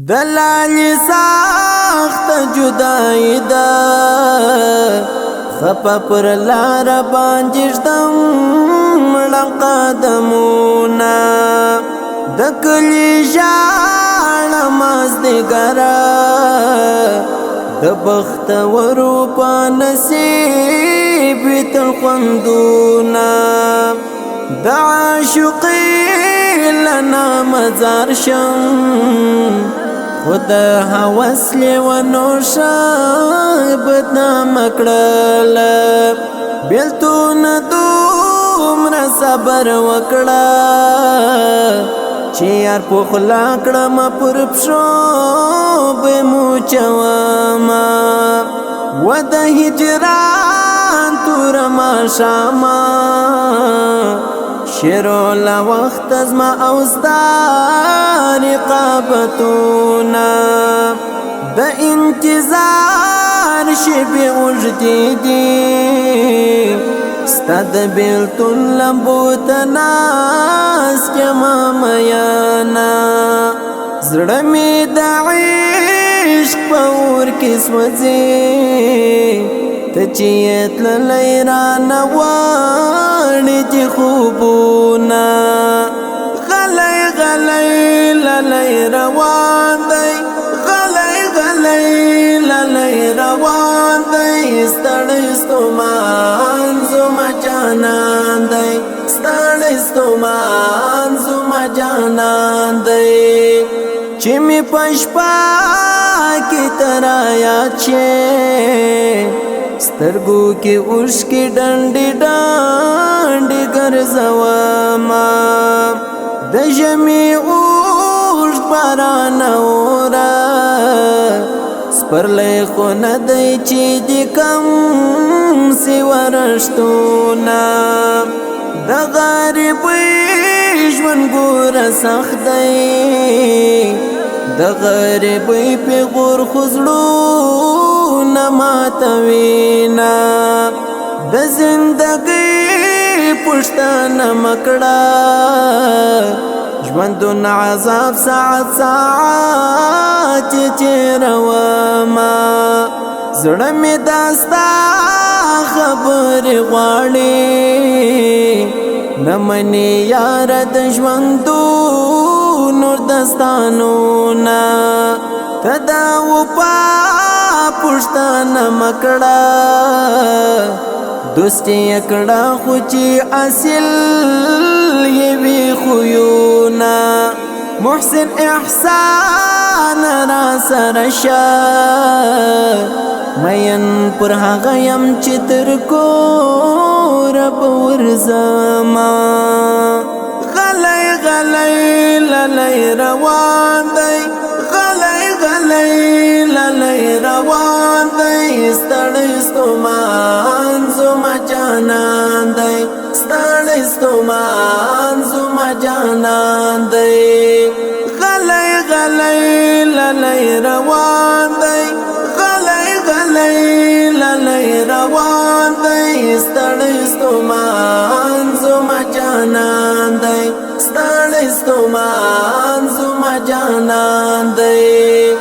دلالی ساخت جدائی دا خپا پر لار بانجشتم مړم قدمونا دکلی شاړه مازدیګرا د بخت ورو په نصیب تل خوندونا د عاشقی لنا مزار شم خود هوس لیونو بدنام کړل بیلتون دومره صبر وکړه چې یار پخلا کړم پر پښو به موچوما و د هجران تور ما شاما شیرو لا وخت ازما اوستار رقابتونا د انتظار شبی اوجدی دی ستاد بیلتون لمبو تناس کما میانا زړه می د عشق پور کسمزی تچیت للیران وانی تی خوبونا غلی غلی للی روان دی غلی غلی للی روان دی ستړی ستومان زما جانان دی ستړی ستومان زما جانان دی چې می پشپا کی ترایا چه سترګو کې اوښکې ډنډې ډنډې ګرځوما د ژمي اوږد باران اوره سپرلی خو نه دی چې د کم سي ورشتونه د غریبۍ ژوند ګوره سخت دی د غریبۍ پیغور خو زړونه ماتوینا د زندګۍ پوښتنه مکړه ژوندون عذاب ساعت ساعت تیروما زړه مې داستا خبرې غواړي نه منې یاره د ژوندون نور دستانونا تدا وپا پښتنه مکړه دوستي کړه خو چې اصل یې وی خویونا محسن احسان را سره شه مین پر هغه يم چې تر کور ورځما غلی غلی للی روان دی غلی غلی للی روان دی ستړی ستومان زما جانان دی ستړی ستومان زما جانان دی غلی غلی للی روان دی غلی غلی للی روان دی ستړی ستومان زما جانان دی ستړی ستومان زما جانان دی